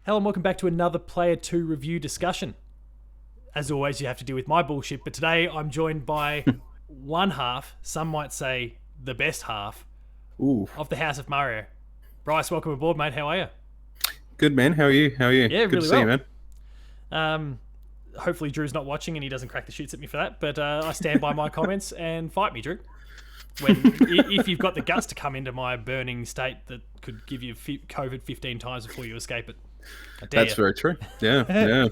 Hello and welcome back to another Player 2 review discussion. As always, you have to deal with my bullshit, but today I'm joined by one half, some might say the best half, Ooh, of the House of Mario. Bryce, welcome aboard, mate. How are you? good man. How are you? How are you? Yeah, Good really to see you, well. man. Um, Hopefully Drew's not watching and he doesn't crack the shits at me for that, but I stand by my comments and fight me, Drew. If you've got the guts to come into my burning state that could give you COVID 15 times before you escape it. I dare That's you. very true. Yeah, yeah.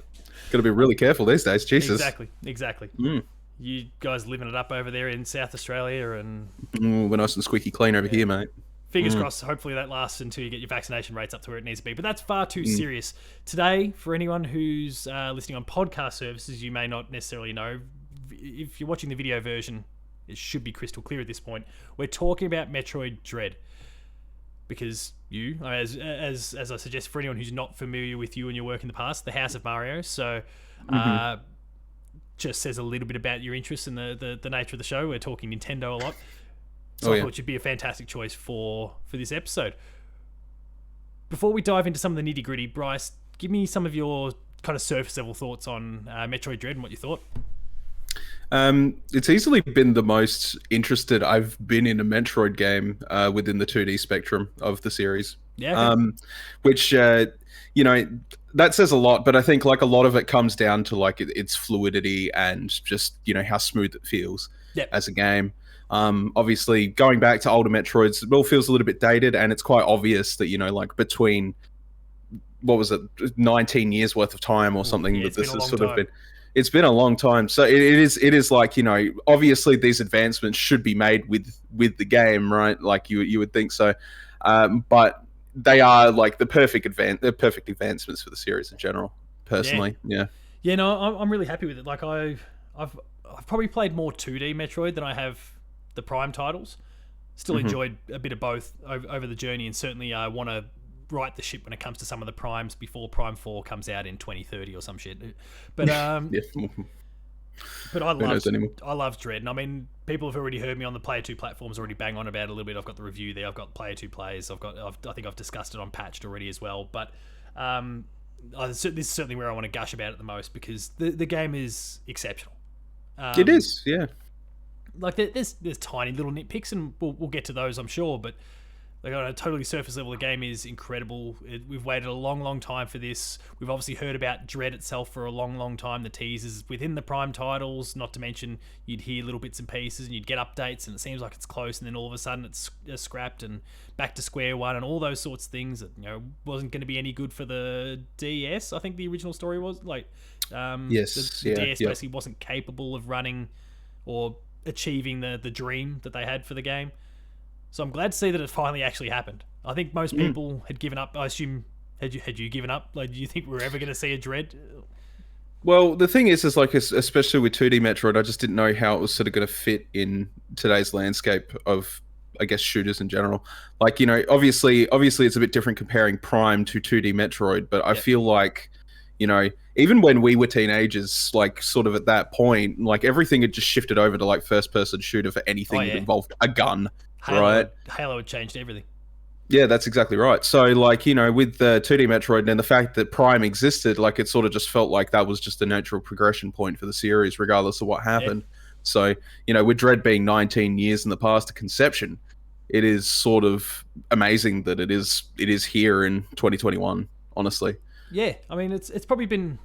Got to be really careful these days. Jesus. Exactly. Mm. You guys living it up over there in South Australia, and We're nice and squeaky clean over here, mate. fingers crossed, hopefully that lasts until you get your vaccination rates up to where it needs to be. But that's far too Mm. serious. Today, for anyone who's listening on podcast services, you may not necessarily know. If you're watching the video version, it should be crystal clear at this point. We're talking about Metroid Dread. Because you, as I suggest, for anyone who's not familiar with you and your work in the past, the House of Mario. So, just says a little bit about your interest in the nature of the show. We're talking Nintendo a lot, so I thought you'd be a fantastic choice for this episode. Before we dive into some of the nitty gritty, Bryce, give me some of your kind of surface level thoughts on Metroid Dread and what you thought. It's easily been the most interested I've been in a Metroid game within the 2D spectrum of the series. Yeah, okay. Which that says a lot, but I think like a lot of it comes down to like its fluidity and just how smooth it feels as a game. Obviously, going back to older Metroids, it all feels a little bit dated, and it's quite obvious that like between what was it, 19 years worth of time or something that this has sort of been. It's been a long time, so it is like obviously these advancements should be made with the game, right? Like you would think so, but they are like the perfect advancements for the series in general. Personally, yeah. No, I'm really happy with it. Like I've probably played more 2D Metroid than I have the Prime titles. Still enjoyed a bit of both over the journey, and certainly I want to right the ship when it comes to some of the primes before Prime 4 comes out in 2030 or some shit. But but I love Dread, and I mean, people have already heard me on the Player 2 platforms already bang on about it a little bit. I've got the review there. I've got Player 2 plays. I think I've discussed it on Patched already as well. But this is certainly where I want to gush about it the most, because the game is exceptional. It is, yeah. Like there's tiny little nitpicks, and we'll get to those, I'm sure, but like on a totally surface level, the game is incredible. We've waited a long time for this. We've obviously heard about Dread itself for a long time. The teasers within the Prime titles, not to mention you'd hear little bits and pieces and you'd get updates and it seems like it's close, and then all of a sudden it's scrapped and back to square one and all those sorts of things that wasn't going to be any good for the DS. I think the original story was like yes, the DS basically wasn't capable of running or achieving the dream that they had for the game. So I'm glad to see that it finally actually happened. I think most people had given up. I assume had you given up? Like, do you think we're ever going to see a Dread? Well, the thing is like especially with 2D Metroid, I just didn't know how it was sort of going to fit in today's landscape of, I guess, shooters in general. Like obviously it's a bit different comparing Prime to 2D Metroid, but I feel like even when we were teenagers, like sort of at that point, like everything had just shifted over to like first person shooter for anything that involved a gun. Halo had changed everything. Yeah, that's exactly right. So, like, with the 2D Metroid and the fact that Prime existed, like, it sort of just felt like that was just a natural progression point for the series, regardless of what happened. So, with Dread being 19 years in the past of conception, it is sort of amazing that it is here in 2021, honestly. Yeah, I mean, it's probably been...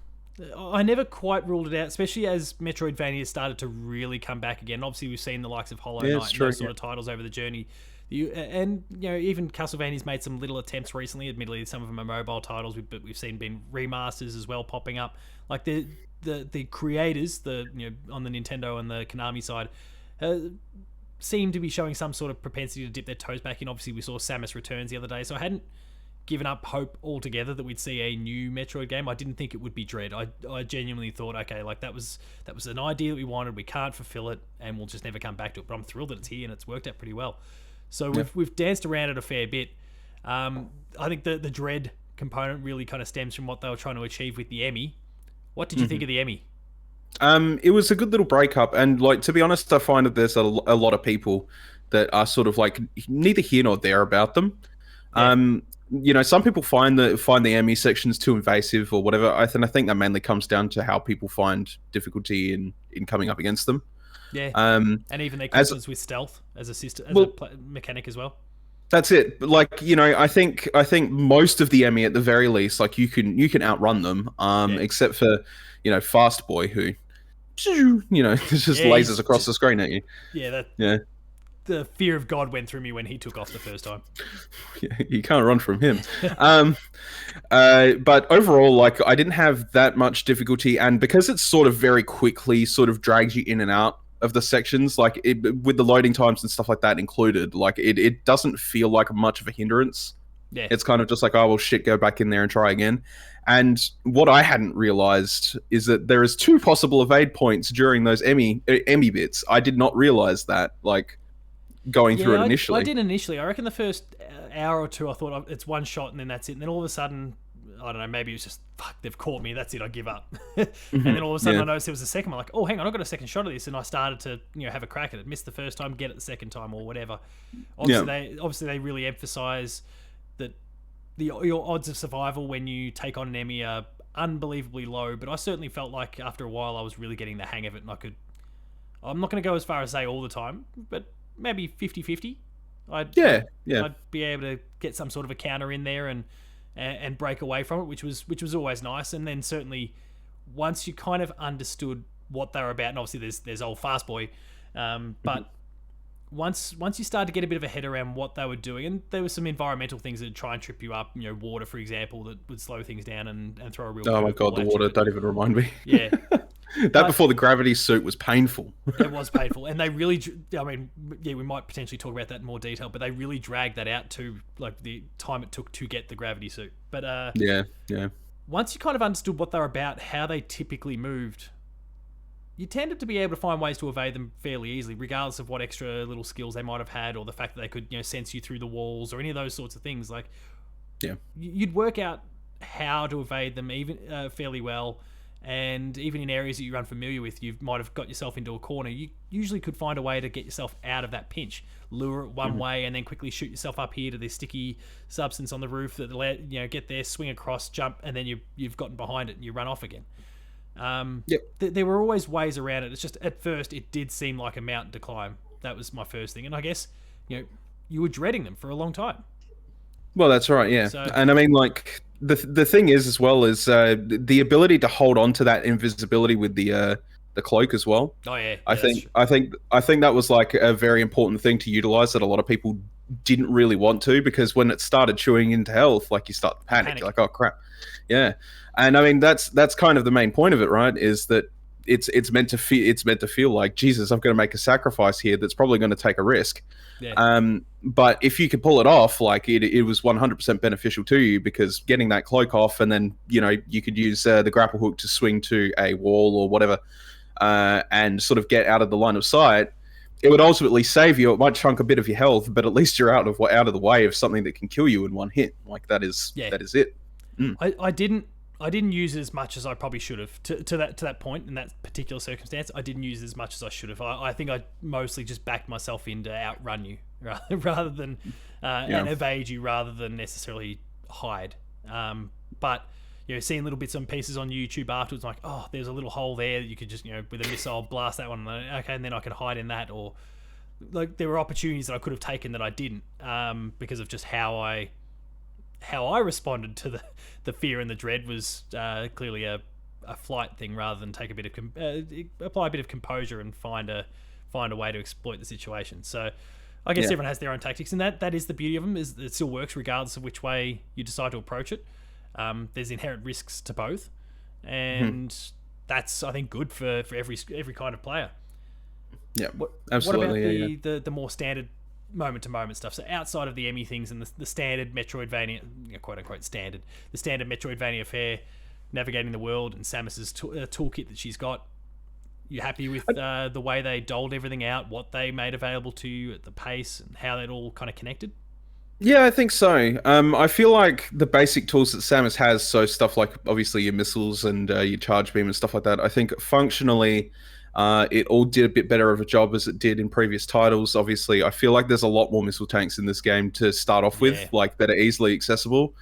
I never quite ruled it out, especially as Metroidvania started to really come back again. Obviously, we've seen the likes of Hollow Knight and those sort of titles over the journey. Even Castlevania's made some little attempts recently. Admittedly, some of them are mobile titles, but we've seen been remasters as well popping up. Like the creators, on the Nintendo and the Konami side, seem to be showing some sort of propensity to dip their toes back in. Obviously, we saw Samus Returns the other day, so I hadn't given up hope altogether that we'd see a new Metroid game. I didn't think it would be Dread. I genuinely thought, okay, like that was an idea that we wanted. We can't fulfill it, and we'll just never come back to it. But I'm thrilled that it's here and it's worked out pretty well. So we've danced around it a fair bit. I think the Dread component really kind of stems from what they were trying to achieve with the Emmy. What did you think of the Emmy? It was a good little breakup, and like, to be honest, I find that there's a lot of people that are sort of like neither here nor there about them. some people find the Emmy sections too invasive or whatever. I think that mainly comes down to how people find difficulty in coming up against them. Yeah, and even their confidence with stealth as a mechanic as well. That's it. Like, I think most of the Emmy at the very least, like you can outrun them, except for Fast Boy, who just lasers across the screen at you. Yeah, the fear of God went through me when he took off the first time. Yeah, you can't run from him. But overall, like, I didn't have that much difficulty, and because it's sort of very quickly sort of drags you in and out of the sections, like with the loading times and stuff like that included, like it doesn't feel like much of a hindrance. Yeah, it's kind of just like, oh well, shit, go back in there and try again. And what I hadn't realized is that there is 2 possible evade points during those Emmy bits. I did not realize that, like, going through it initially. I did initially. I reckon the first hour or two I thought it's one shot and then that's it. And then all of a sudden, I don't know, maybe it was just, fuck, they've caught me, that's it, I give up. And then all of a sudden I noticed there was a second one, like, oh, hang on, I got a second shot of this, and I started to have a crack at it. Missed the first time, get it the second time, or whatever. Obviously they really emphasize that your odds of survival when you take on an Emmy are unbelievably low, but I certainly felt like after a while I was really getting the hang of it, and I'm not going to go as far as say all the time, but maybe 50-50. I'd be able to get some sort of a counter in there and break away from it, which was always nice. And then certainly once you kind of understood what they were about, and obviously there's old Fast Boy, but once you started to get a bit of a head around what they were doing, and there were some environmental things that would try and trip you up, water, for example, that would slow things down and throw a real... Oh my god, the water, don't even remind me. Yeah. Before the gravity suit was painful. It was painful. And they really, we might potentially talk about that in more detail, but they really dragged that out to, like, the time it took to get the gravity suit. But yeah. Once you kind of understood what they were about, how they typically moved, you tended to be able to find ways to evade them fairly easily, regardless of what extra little skills they might have had, or the fact that they could, sense you through the walls, or any of those sorts of things. Like, you'd work out how to evade them even fairly well. And even in areas that you're unfamiliar with, you might have got yourself into a corner. You usually could find a way to get yourself out of that pinch. Lure it one way and then quickly shoot yourself up here to this sticky substance on the roof that get there, swing across, jump, and then you've gotten behind it and you run off again. There were always ways around it. It's just at first it did seem like a mountain to climb. That was my first thing, and I guess you were dreading them for a long time. Well, that's right, yeah. And I mean, like, the thing is as well is the ability to hold on to that invisibility with the cloak as well. Oh yeah. I think that was like a very important thing to utilize that a lot of people didn't really want to, because when it started chewing into health, like, you start to panic. You're like, oh crap. Yeah. And I mean, that's kind of the main point of it, right? Is that it's meant to feel like, Jesus, I'm going to make a sacrifice here that's probably going to take a risk. Yeah. But if you could pull it off, like, it was 100% beneficial to you, because getting that cloak off, and then you could use the grapple hook to swing to a wall or whatever, and sort of get out of the line of sight. It would ultimately save you. It might chunk a bit of your health, but at least you're out of the way of something that can kill you in one hit. Like, that is it. I didn't use it as much as I probably should have to that point in that particular circumstance. I didn't use it as much as I should have. I think I mostly just backed myself in to outrun you rather than and evade you rather than necessarily hide. But seeing little bits and pieces on YouTube afterwards, like, oh, there's a little hole there that you could just with a missile blast that one. Okay, and then I could hide in that, or like there were opportunities that I could have taken that I didn't because of just how I responded to the fear and the dread was clearly a flight thing rather than take a bit of apply a bit of composure and find a way to exploit the situation. So I guess everyone has their own tactics, and that is the beauty of them, is it still works regardless of which way you decide to approach it. There's inherent risks to both, and that's, I think, good for every kind of player. Yeah, absolutely. What about the more standard moment-to-moment stuff? So outside of the Emmy things and the standard Metroidvania, quote-unquote standard, the standard Metroidvania fare, navigating the world and Samus's toolkit that she's got, you happy with the way they doled everything out, what they made available to you at the pace, and how that all kind of connected? Yeah, I think so. I feel like the basic tools that Samus has, so stuff like obviously your missiles and your charge beam and stuff like that, I think functionally It all did a bit better of a job as it did in previous titles. Obviously, I feel like there's a lot more missile tanks in this game to start off with, like that are easily accessible,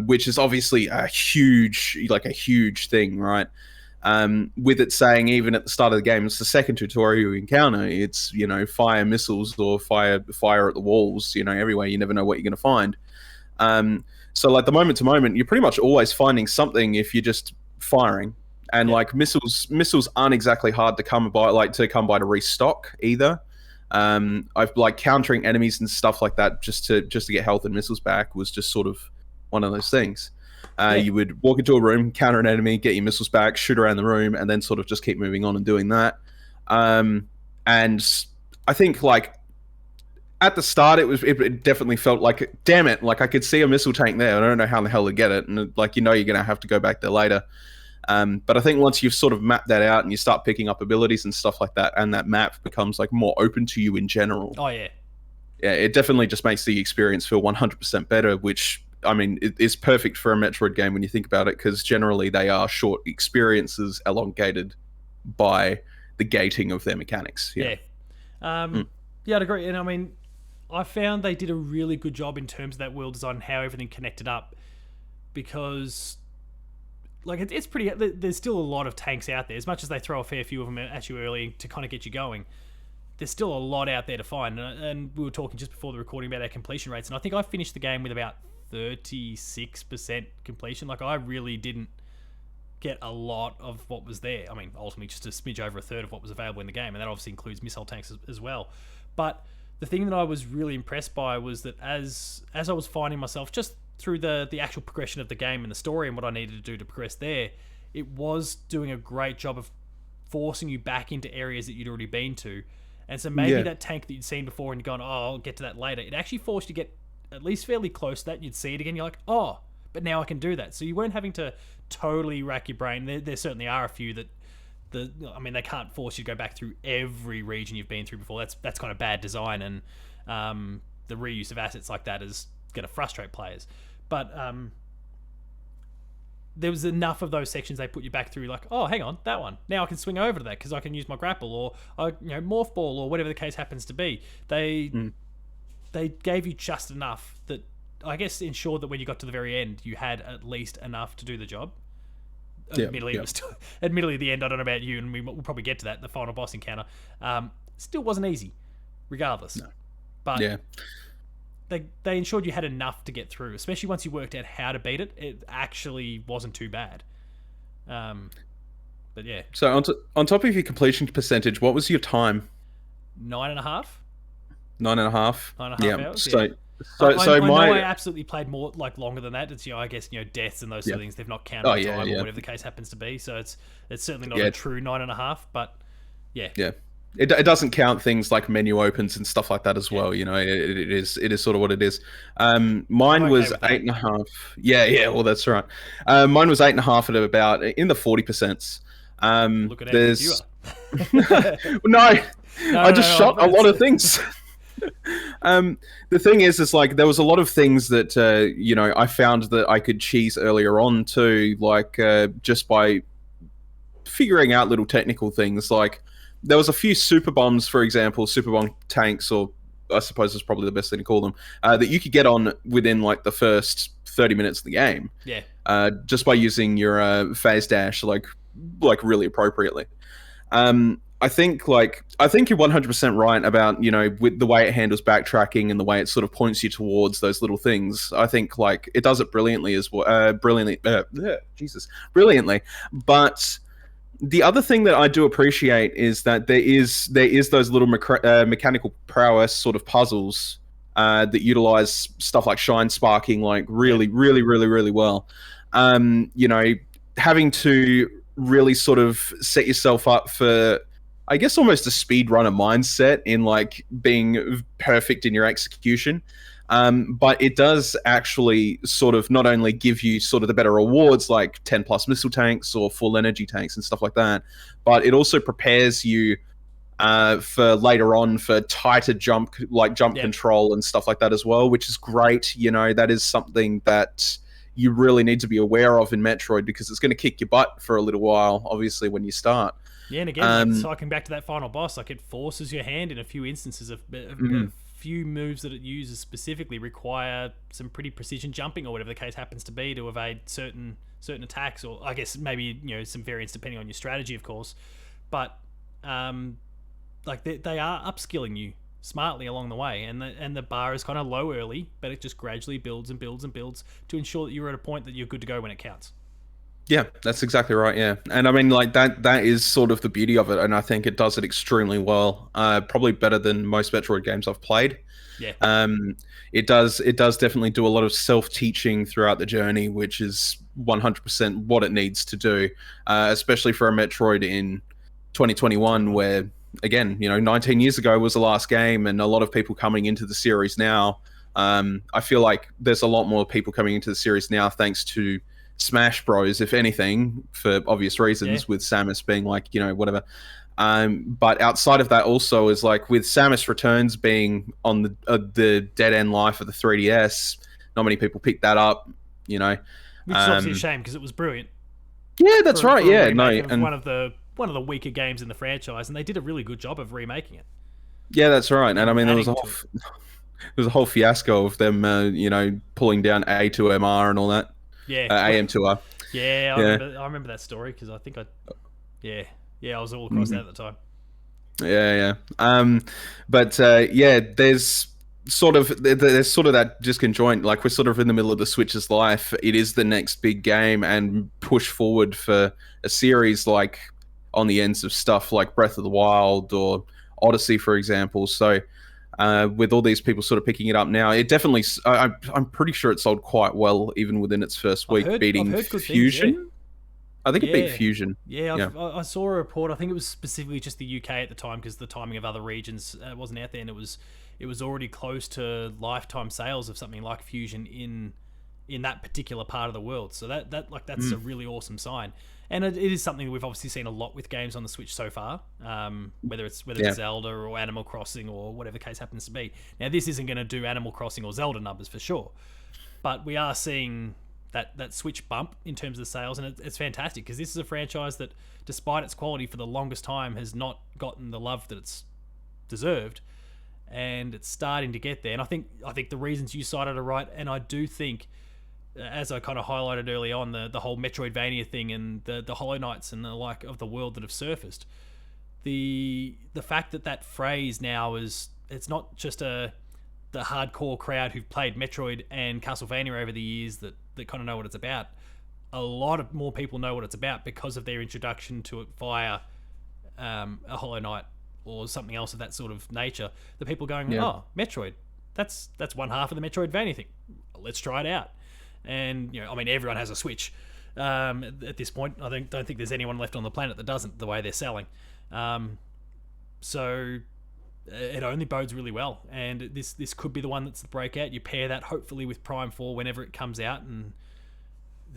which is obviously a huge thing, right? With it saying even at the start of the game, it's the second tutorial you encounter. It's, you know, fire missiles or fire at the walls, you know, everywhere. You never know what you're going to find. So like the moment to moment, you're pretty much always finding something if you're just firing. And like missiles aren't exactly hard to come by to restock either. I've like countering enemies and stuff like that just to get health and missiles back was just sort of one of those things. You would walk into a room, counter an enemy, get your missiles back, shoot around the room, and then sort of just keep moving on and doing that. And I think like at the start, it definitely felt like, damn it, like I could see a missile tank there. I don't know how the hell to get it, and like, you know, you're gonna have to go back there later. But I think once you've sort of mapped that out and you start picking up abilities and stuff like that, and that map becomes like more open to you in general. Oh yeah, yeah, it definitely just makes the experience feel 100% better. Which I mean, it is perfect for a Metroid game when you think about it, because generally they are short experiences, elongated by the gating of their mechanics. Yeah, yeah, I'd agree. And I mean, I found they did a really good job in terms of that world design and how everything connected up, because like it's pretty. There's still a lot of tanks out there. As much as they throw a fair few of them at you early to kind of get you going, there's still a lot out there to find. And we were talking just before the recording about our completion rates, and I think I finished the game with about 36% completion. Like I really didn't get a lot of what was there. I mean, ultimately just a smidge over a third of what was available in the game, and that obviously includes missile tanks as well. But the thing that I was really impressed by was that as I was finding myself just through the actual progression of the game and the story and what I needed to do to progress there, it was doing a great job of forcing you back into areas that you'd already been to. And so maybe that tank that you'd seen before and you'd gone, oh, I'll get to that later, it actually forced you to get at least fairly close to that. You'd see it again, you're like, oh, but now I can do that. So you weren't having to totally rack your brain. There certainly are a few that they can't force you to go back through every region you've been through before. That's kind of bad design, and the reuse of assets like that is going to frustrate players. But there was enough of those sections they put you back through, like, oh, hang on, that one. Now I can swing over to that because I can use my grapple or morph ball or whatever the case happens to be. They gave you just enough that I guess ensured that when you got to the very end, you had at least enough to do the job. Admittedly, it was still, admittedly, the end, I don't know about you, and we'll probably get to that, the final boss encounter, still wasn't easy, regardless. No. But they ensured you had enough to get through, especially once you worked out how to beat it. It actually wasn't too bad. But yeah. So on top of your completion percentage, what was your time? 9.5. 9.5. 9.5 hours. So I know I absolutely played more, like longer than that. It's I guess deaths and those sort of things. They've not counted time or whatever the case happens to be. So it's certainly not a true 9.5. But yeah. It doesn't count things like menu opens and stuff like that as well. It is sort of what it is. Mine was 8.5. Yeah. Well, that's right. Mine was 8.5 at about in the 40%. Look at No, I just shot a lot of things. The thing is like there was a lot of things that I found that I could cheese earlier on too, like just by figuring out little technical things. Like there was a few super bombs, for example, super bomb tanks, or I suppose is probably the best thing to call them, that you could get on within like the first 30 minutes of the game. Yeah. Just by using your phase dash like really appropriately. I think you're 100% right about, with the way it handles backtracking and the way it sort of points you towards those little things. I think like it does it brilliantly as well. Brilliantly. But the other thing that I do appreciate is that there is those little mechanical prowess sort of puzzles that utilize stuff like shine sparking like really, really, really, really well. Having to really sort of set yourself up for, I guess, almost a speedrunner mindset in like being perfect in your execution. But it does actually sort of not only give you sort of the better rewards like 10 plus missile tanks or full energy tanks and stuff like that, but it also prepares you for later on for tighter jump control and stuff like that as well, which is great. That is something that you really need to be aware of in Metroid, because it's going to kick your butt for a little while, obviously, when you start. Yeah, and again, like cycling back to that final boss, like it forces your hand in a few instances. A few moves that it uses specifically require some pretty precision jumping or whatever the case happens to be to evade certain attacks, or I guess maybe some variance depending on your strategy, of course. But like they are upskilling you smartly along the way, and the bar is kind of low early, but it just gradually builds and builds and builds to ensure that you're at a point that you're good to go when it counts. Yeah, that's exactly right. Yeah, and I mean, like that is sort of the beauty of it, and I think it does it extremely well. Probably better than most Metroid games I've played. Yeah. It does definitely do a lot of self-teaching throughout the journey, which is 100% what it needs to do, especially for a Metroid in 2021, where again, 19 years ago was the last game, and a lot of people coming into the series now. I feel like there's a lot more people coming into the series now thanks to Smash Bros, if anything, for obvious reasons, with Samus being like, whatever. But outside of that also is like with Samus Returns being on the dead end life of the 3DS, not many people picked that up, Which is obviously a shame because it was brilliant. Yeah, that's right. Yeah, and one of the weaker games in the franchise, and they did a really good job of remaking it. Yeah, that's right. And I mean, there was a whole fiasco of them, pulling down A2MR and all that. Yeah, AM2R. Yeah, I remember that story because I think I was all across that at the time. Yeah. But there's sort of that disconjoint. Like we're sort of in the middle of the Switch's life. It is the next big game and push forward for a series like on the ends of stuff like Breath of the Wild or Odyssey, for example. So. With all these people sort of picking it up now, it definitely. I'm pretty sure it sold quite well, even within its first week, beating Fusion. Things, I think it beat Fusion. Yeah, I saw a report. I think it was specifically just the UK at the time because the timing of other regions wasn't out there, and it was already close to lifetime sales of something like Fusion in that particular part of the world. So that's a really awesome sign. And it is something that we've obviously seen a lot with games on the Switch so far, whether it's Zelda or Animal Crossing or whatever the case happens to be. Now, this isn't going to do Animal Crossing or Zelda numbers for sure, but we are seeing that Switch bump in terms of sales, and it's fantastic because this is a franchise that, despite its quality for the longest time, has not gotten the love that it's deserved, and it's starting to get there. And I think the reasons you cited are right, and I do think, as I kind of highlighted early on, the whole Metroidvania thing and the Hollow Knights and the like of the world that have surfaced, the fact that phrase now is, it's not just the hardcore crowd who've played Metroid and Castlevania over the years that kind of know what it's about. A lot of more people know what it's about because of their introduction to it via a Hollow Knight or something else of that sort of nature. The people going, oh, Metroid, that's one half of the Metroidvania thing. Let's try it out. And I mean, everyone has a Switch at this point. I don't think there's anyone left on the planet that doesn't, the way they're selling. So it only bodes really well, and this could be the one that's the breakout. You pair that hopefully with Prime 4 whenever it comes out, and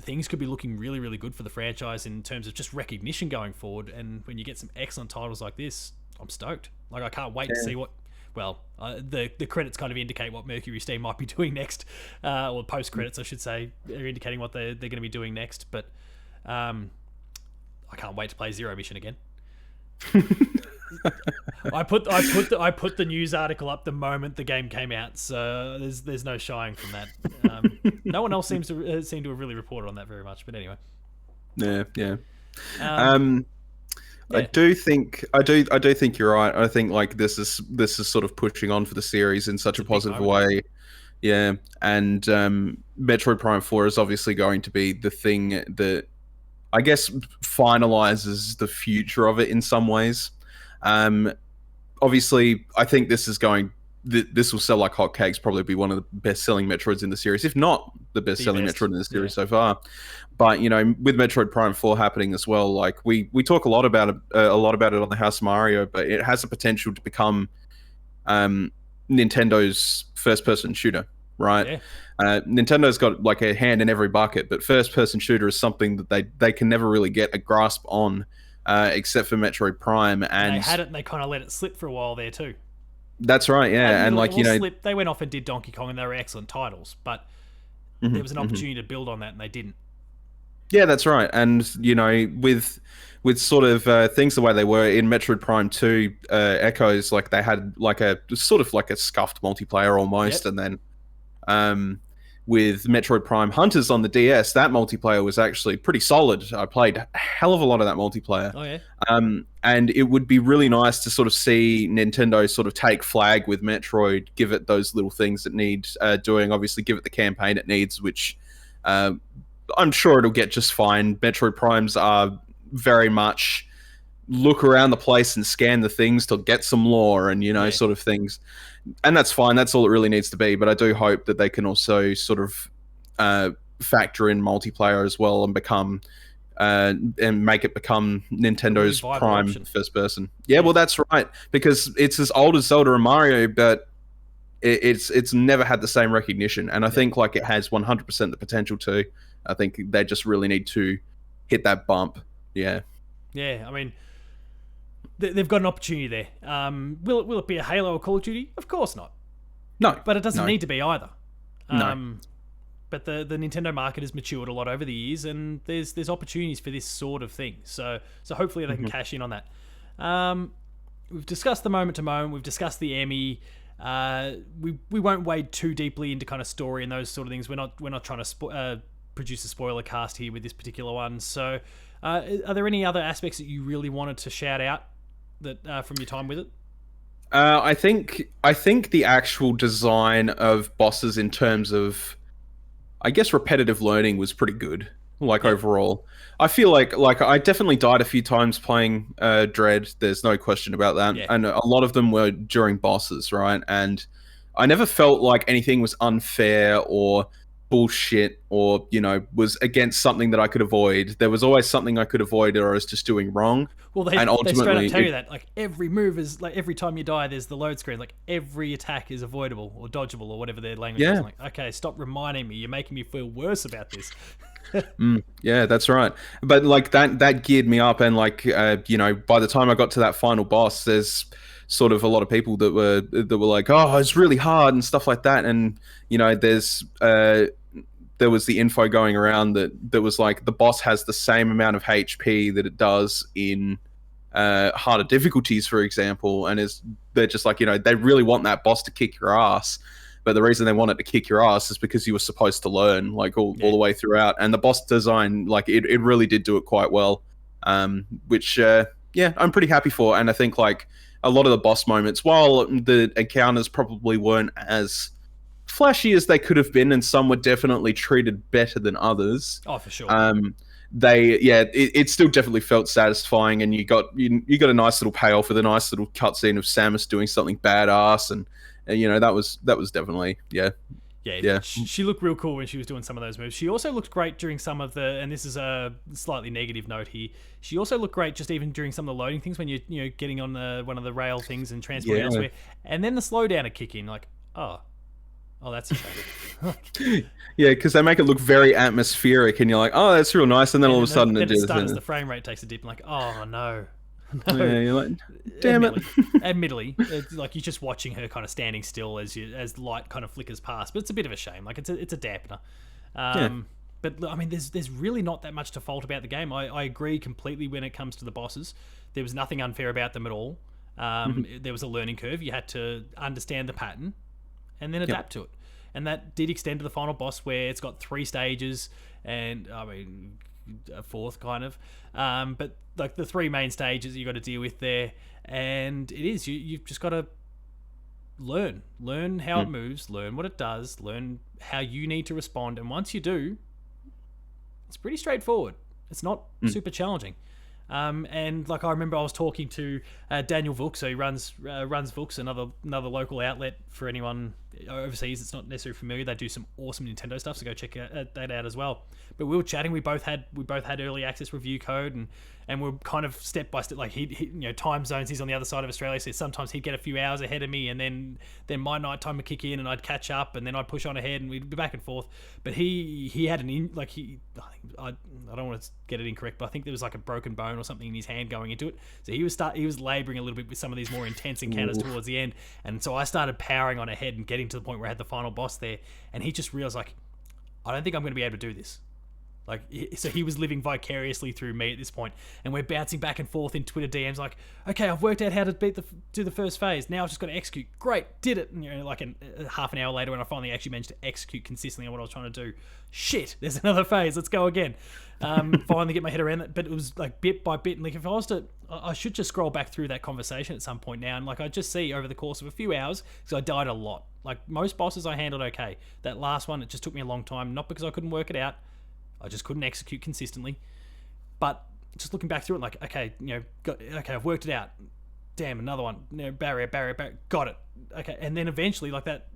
things could be looking really, really good for the franchise in terms of just recognition going forward. And when you get some excellent titles like this, I'm stoked. Like, I can't wait to see what. Well, the credits kind of indicate what Mercury Steam might be doing next, or post credits, I should say, are indicating what they're going to be doing next. But I can't wait to play Zero Mission again. I put the news article up the moment the game came out, so there's no shying from that. No one else seem to have really reported on that very much, but anyway. Yeah. I do think you're right. I think like this is sort of pushing on for the series in such a positive way. Yeah, and Metroid Prime 4 is obviously going to be the thing that I guess finalizes the future of it in some ways. Obviously, I think this will sell like hotcakes. Probably be one of the best-selling Metroids in the series, if not the best-selling Metroid in the series so far. But with Metroid Prime 4 happening as well, like we talk a lot about it on the House of Mario, but it has the potential to become Nintendo's first-person shooter, right? Yeah. Nintendo's got like a hand in every bucket, but first-person shooter is something that they can never really get a grasp on, except for Metroid Prime. And they had it, and they kind of let it slip for a while there too. That's right, yeah, and like they went off and did Donkey Kong, and they were excellent titles, but there was an opportunity to build on that, and they didn't. Yeah, that's right. And with with sort of things the way they were in Metroid Prime 2 Echoes, like they had like a sort of like a scuffed multiplayer almost, and then with Metroid Prime Hunters on the DS, that multiplayer was actually pretty solid. I played a hell of a lot of that multiplayer. Oh yeah. And it would be really nice to sort of see Nintendo sort of take flag with Metroid, give it those little things that need doing. Obviously, give it the campaign it needs, which I'm sure it'll get just fine. Metroid Primes are very much look around the place and scan the things to get some lore and, sort of things. And that's fine. That's all it really needs to be. But I do hope that they can also sort of factor in multiplayer as well and become and make it become Nintendo's prime first person. Yeah, well, that's right, because it's as old as Zelda and Mario, but it's never had the same recognition. And I think like it has 100% the potential to. I think they just really need to hit that bump. Yeah. Yeah, I mean, they've got an opportunity there. Will it be a Halo or Call of Duty? Of course not. No. But it doesn't need to be either. No. But the Nintendo market has matured a lot over the years, and there's opportunities for this sort of thing. So hopefully they can cash in on that. We've discussed the moment to moment. We've discussed the Emmy. We won't wade too deeply into kind of story and those sort of things. We're not trying to produce a spoiler cast here with this particular one. So, are there any other aspects that you really wanted to shout out that from your time with it? I think the actual design of bosses in terms of, I guess, repetitive learning was pretty good. Like overall, I feel like I definitely died a few times playing Dread. There's no question about that, and a lot of them were during bosses, right? And I never felt like anything was unfair or bullshit or was against something that I could avoid. There was always something I could avoid or I was just doing wrong. Well, they straight up tell you that like every move is like every time you die there's the load screen, like every attack is avoidable or dodgeable or whatever their language is. Like, okay, stop reminding me, you're making me feel worse about this. Yeah, that's right. But like that geared me up, and like by the time I got to that final boss, there's sort of a lot of people that were like, oh, it's really hard and stuff like that. And there was the info going around that was like the boss has the same amount of HP that it does in harder difficulties, for example. And they're just like, they really want that boss to kick your ass. But the reason they want it to kick your ass is because you were supposed to learn like all the way throughout. And the boss design, like it really did do it quite well, which I'm pretty happy for. And I think like a lot of the boss moments, while the encounters probably weren't as flashy as they could have been, and some were definitely treated better than others. Oh, for sure. It still definitely felt satisfying, and you got a nice little payoff with a nice little cutscene of Samus doing something badass, and that was definitely Yeah. She looked real cool when she was doing some of those moves. She also looked great during some of the, and this is a slightly negative note here, she also looked great just even during some of the loading things when you're getting on one of the rail things and transporting elsewhere, and then the slowdown would kick in, like, oh, that's a shame. Yeah, because they make it look very atmospheric, and you're like, oh, that's real nice, and then all of a sudden it stuns, the frame rate takes a dip, and like, oh no. No. Yeah, you're like, damn it. Admittedly, it's like you're just watching her kind of standing still as light kind of flickers past, but it's a bit of a shame. Like it's a dampener. But I mean, there's really not that much to fault about the game. I agree completely when it comes to the bosses. There was nothing unfair about them at all. There was a learning curve. You had to understand the pattern and then adapt to it. And that did extend to the final boss, where it's got 3 stages, and I mean a 4th kind of, but like the 3 main stages you got to deal with there, and it is you've just got to learn how it moves, learn what it does, learn how you need to respond, and once you do, it's pretty straightforward. It's not super challenging. And like I remember I was talking to Daniel Vuk, so he runs Vuk's, another local outlet for anyone overseas that's not necessarily familiar. They do some awesome Nintendo stuff, so go check that out as well. But we were chatting. We both had early access review code, and we're kind of step by step. Like he time zones. He's on the other side of Australia, so sometimes he'd get a few hours ahead of me, and then my night time would kick in, and I'd catch up, and then I'd push on ahead, and we'd be back and forth. But he had I don't want to get it incorrect, but I think there was like a broken bone or something in his hand going into it. So he was labouring a little bit with some of these more intense encounters towards the end, and so I started powering on ahead and getting to the point where I had the final boss there, and he just realised, like, I don't think I'm going to be able to do this. Like, so he was living vicariously through me at this point, and we're bouncing back and forth in Twitter DMs. Like, okay, I've worked out how to do the first phase. Now I've just got to execute. Great, did it. And, like half an hour later, when I finally actually managed to execute consistently on what I was trying to do, shit, there's another phase. Let's go again. Finally get my head around that, but it was like bit by bit. And like, if I was to, I should just scroll back through that conversation at some point now, and like I just see over the course of a few hours, because I died a lot. Like most bosses, I handled okay. That last one, it just took me a long time, not because I couldn't work it out. I just couldn't execute consistently. But just looking back through it, like, okay, okay, I've worked it out. Damn, another one. Barrier, got it. Okay, and then eventually, like that,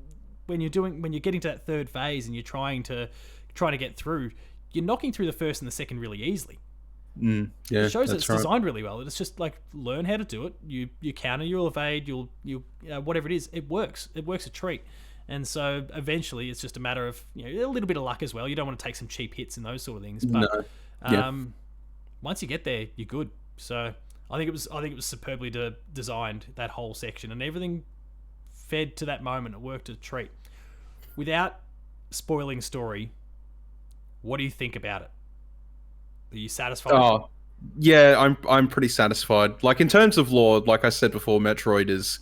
when you're getting to that third phase and you're trying to get through, you're knocking through the first and the second really easily. Yeah, it shows that it's designed really well. It's just like, learn how to do it. You counter, you'll evade, you'll whatever it is, it works. It works a treat. And so eventually it's just a matter of a little bit of luck as well. You don't want to take some cheap hits and those sort of things. But once you get there, you're good. So I think it was superbly designed, that whole section, and everything fed to that moment. It worked a treat. Without spoiling story, what do you think about it? Are you satisfied? Oh, yeah, I'm pretty satisfied. Like in terms of lore, like I said before, Metroid is,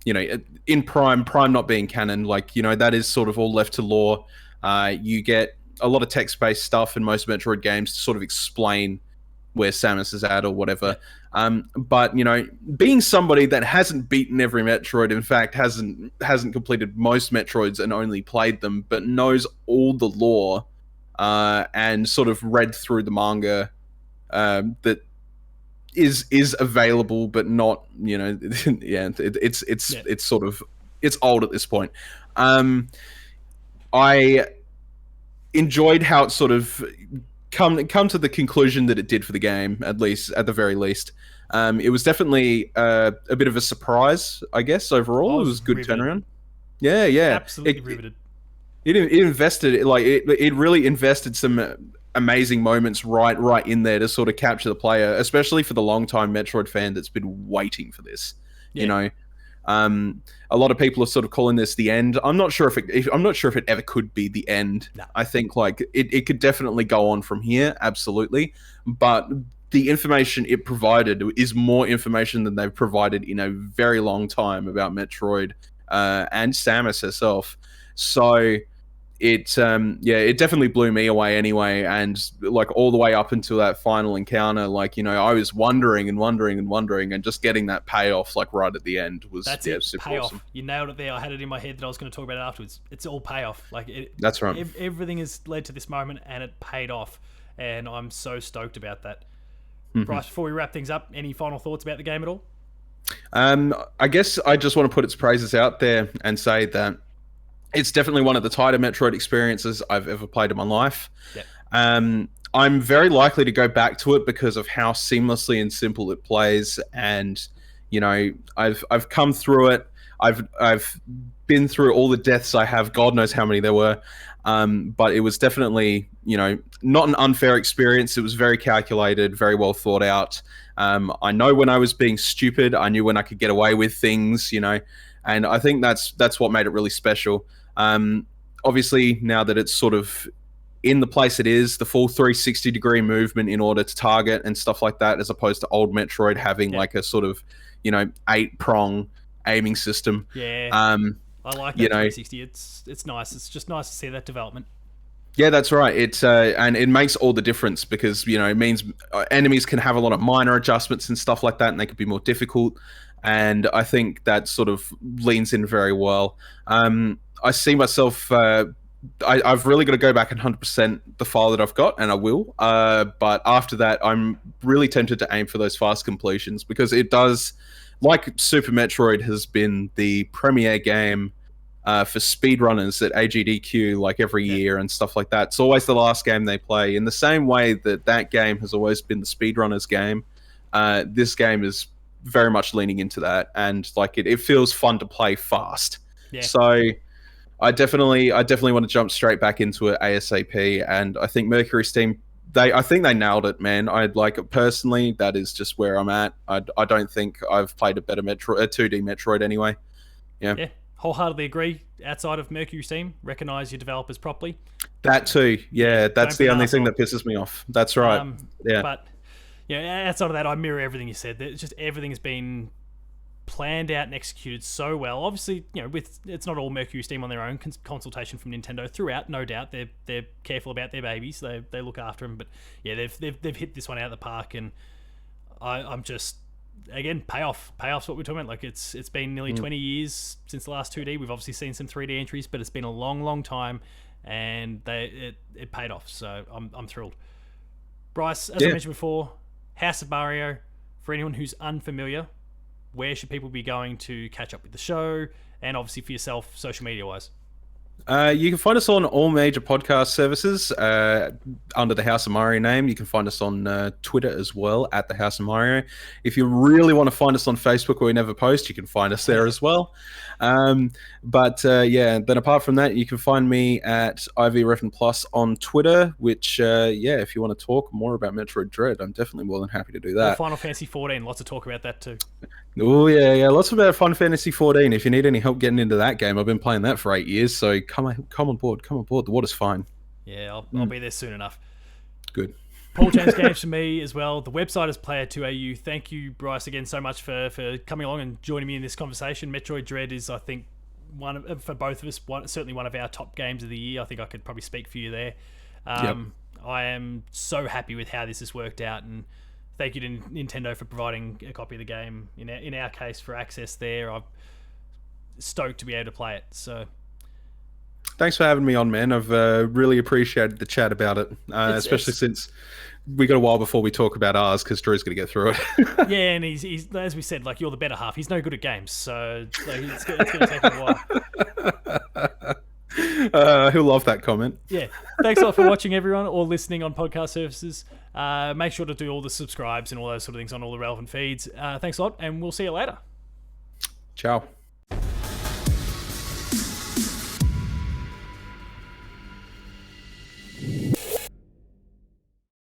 in Prime not being canon, like, that is sort of all left to lore. You get a lot of text-based stuff in most Metroid games to sort of explain where Samus is at or whatever. But, being somebody that hasn't beaten every Metroid, in fact, hasn't completed most Metroids and only played them, but knows all the lore, and sort of read through the manga, that is available, but not, it's sort of, it's old at this point. I enjoyed how it sort of come to the conclusion that it did for the game, at the very least. It was definitely a bit of a surprise, I guess. Overall, it was a good turnaround. Yeah, absolutely riveted. It invested, like it really invested some amazing moments right in there to sort of capture the player, especially for the long-time Metroid fan that's been waiting for this. A lot of people are sort of calling this the end. I'm not sure if it ever could be the end. No. I think like it could definitely go on from here, absolutely. But the information it provided is more information than they've provided in a very long time about Metroid and Samus herself. So it definitely blew me away anyway, and like all the way up until that final encounter, like I was wondering, and just getting that payoff like right at the end was super payoff. Awesome. You nailed it there. I had it in my head that I was going to talk about it afterwards. It's all payoff. That's right. Everything has led to this moment, and it paid off, and I'm so stoked about that. Mm-hmm. Bryce, before we wrap things up, any final thoughts about the game at all? I guess I just want to put its praises out there and say that it's definitely one of the tighter Metroid experiences I've ever played in my life. Yeah. I'm very likely to go back to it because of how seamlessly and simple it plays, and I've come through it. I've been through all the deaths I have. God knows how many there were, but it was definitely not an unfair experience. It was very calculated, very well thought out. I know when I was being stupid. I knew when I could get away with things. And I think that's what made it really special. Obviously, now that it's sort of in the place it is, the full 360-degree movement in order to target and stuff like that, as opposed to old Metroid having like a sort of 8-prong aiming system. Yeah, I like that 360. It's nice. It's just nice to see that development. Yeah, that's right. It's and it makes all the difference because it means enemies can have a lot of minor adjustments and stuff like that, and they could be more difficult. And I think that sort of leans in very well. I see myself. I've really got to go back and 100% the file that I've got, and I will. But after that, I'm really tempted to aim for those fast completions because it does, like Super Metroid has been the premier game for speedrunners at AGDQ like every year and stuff like that. It's always the last game they play. In the same way that game has always been the speedrunners game, this game is very much leaning into that, and like it feels fun to play fast. Yeah. So I definitely want to jump straight back into it ASAP, and I think Mercury Steam, I think they nailed it, man. I'd like it personally. That is just where I'm at. I don't think I've played a better 2D Metroid anyway. Yeah. wholeheartedly agree. Outside of Mercury Steam, recognise your developers properly. That too, yeah. That's the only thing that pisses me off. That's right. Yeah. But outside of that, I mirror everything you said. It's just everything has been planned out and executed so well. Obviously, with it's not all Mercury Steam on their own. Consultation from Nintendo throughout, no doubt. They're careful about their babies. They look after them. But yeah, they've hit this one out of the park, and I'm just. Again, Payoff's what we're talking about. Like it's been nearly 20 years since the last 2D. We've obviously seen some 3D entries, but it's been a long time, and it paid off. So I'm thrilled. Bryce, as I mentioned before, House of Mario. For anyone who's unfamiliar, where should people be going to catch up with the show, and obviously for yourself, social media wise? You can find us on all major podcast services under the House of Mario name. You can find us on Twitter as well, at the House of Mario. If you really want to find us on Facebook where we never post, you can find us there as well. Then apart from that, you can find me at IVRefn Plus on Twitter, which, if you want to talk more about Metroid Dread, I'm definitely more than happy to do that. Or Final Fantasy 14, lots of talk about that too. Oh, yeah, lots about Final Fantasy 14. If you need any help getting into that game, I've been playing that for 8 years, so come on board. The water's fine. Yeah, I'll be there soon enough. Good. Paul James Games for me as well. The website is player2au. Thank you, Bryce, again so much for coming along and joining me in this conversation. Metroid Dread is, I think, for both of us, certainly one of our top games of the year. I think I could probably speak for you there. I am so happy with how this has worked out, and thank you to Nintendo for providing a copy of the game. In our case, for access there, I'm stoked to be able to play it. So, thanks for having me on, man. I've really appreciated the chat about it, especially since we got a while before we talk about ours, because Drew's going to get through it. Yeah, and he's as we said, like, you're the better half. He's no good at games, so it's going to take him a while. He'll love that comment. Yeah. Thanks a lot for watching, everyone, or listening on podcast services. Make sure to do all the subscribes and all those sort of things on all the relevant feeds. Thanks a lot, and we'll see you later. Ciao.